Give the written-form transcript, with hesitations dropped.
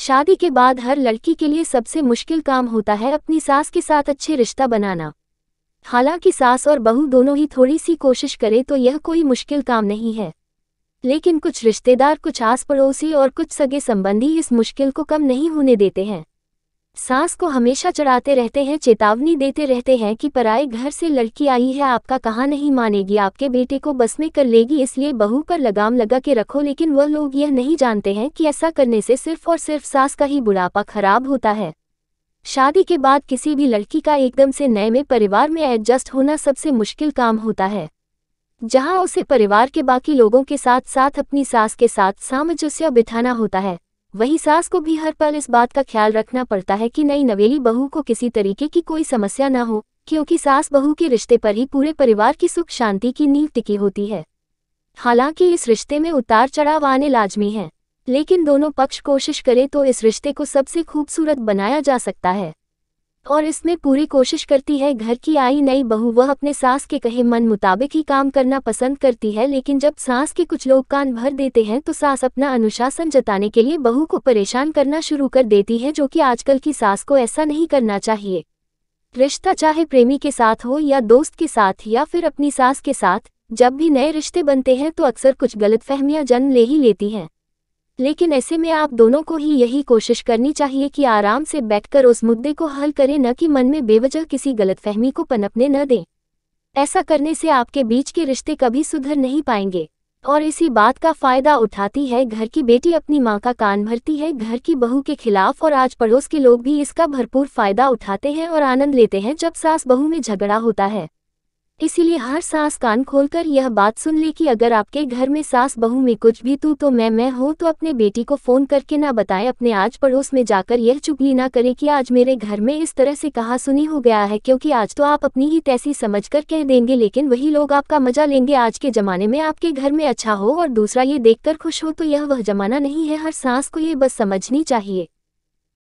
शादी के बाद हर लड़की के लिए सबसे मुश्किल काम होता है अपनी सास के साथ अच्छे रिश्ता बनाना। हालांकि सास और बहू दोनों ही थोड़ी सी कोशिश करें तो यह कोई मुश्किल काम नहीं है, लेकिन कुछ रिश्तेदार, कुछ आस पड़ोसी और कुछ सगे संबंधी इस मुश्किल को कम नहीं होने देते हैं। सास को हमेशा चढ़ाते रहते हैं, चेतावनी देते रहते हैं कि पराए घर से लड़की आई है, आपका कहा नहीं मानेगी, आपके बेटे को बस में कर लेगी, इसलिए बहू पर लगाम लगा के रखो। लेकिन वह लोग यह नहीं जानते हैं कि ऐसा करने से सिर्फ और सिर्फ सास का ही बुढ़ापा खराब होता है। शादी के बाद किसी भी लड़की का एकदम से नए में परिवार में एडजस्ट होना सबसे मुश्किल काम होता है। जहां उसे परिवार के बाकी लोगों के साथ साथ अपनी सास के साथ सामंजस्य बिठाना होता है, वही सास को भी हर पल इस बात का ख्याल रखना पड़ता है कि नई नवेली बहू को किसी तरीके की कोई समस्या न हो, क्योंकि सास बहू के रिश्ते पर ही पूरे परिवार की सुख शांति की नींव टिकी होती है। हालांकि इस रिश्ते में उतार चढ़ाव आने लाजमी हैं, लेकिन दोनों पक्ष कोशिश करें तो इस रिश्ते को सबसे खूबसूरत बनाया जा सकता है। और इसमें पूरी कोशिश करती है घर की आई नई बहू। वह अपने सास के कहे मन मुताबिक ही काम करना पसंद करती है, लेकिन जब सास के कुछ लोग कान भर देते हैं तो सास अपना अनुशासन जताने के लिए बहू को परेशान करना शुरू कर देती है, जो कि आजकल की सास को ऐसा नहीं करना चाहिए। रिश्ता चाहे प्रेमी के साथ हो या दोस्त के साथ या फिर अपनी सास के साथ, जब भी नए रिश्ते बनते हैं तो अक्सर कुछ गलतफहमियां जन्म ले ही लेती हैं। लेकिन ऐसे में आप दोनों को ही यही कोशिश करनी चाहिए कि आराम से बैठकर उस मुद्दे को हल करें, न कि मन में बेवजह किसी गलतफहमी को पनपने न दें। ऐसा करने से आपके बीच के रिश्ते कभी सुधर नहीं पाएंगे। और इसी बात का फायदा उठाती है घर की बेटी, अपनी मां का कान भरती है घर की बहू के खिलाफ, और आज पड़ोस के लोग भी इसका भरपूर फायदा उठाते हैं और आनंद लेते हैं जब सास बहू में झगड़ा होता है। इसीलिए हर सास कान खोलकर यह बात सुन ले कि अगर आपके घर में सास बहू में कुछ भी तू तो मैं हो तो अपने बेटी को फोन करके ना बताएं, अपने आज पड़ोस में जाकर यह चुगली ना करें कि आज मेरे घर में इस तरह से कहा सुनी हो गया है, क्योंकि आज तो आप अपनी ही तैसी समझकर कह देंगे, लेकिन वही लोग आपका मजा लेंगे। आज के जमाने में आपके घर में अच्छा हो और दूसरा ये देखकर खुश हो तो यह वह जमाना नहीं है। हर सास को ये बस समझनी चाहिए।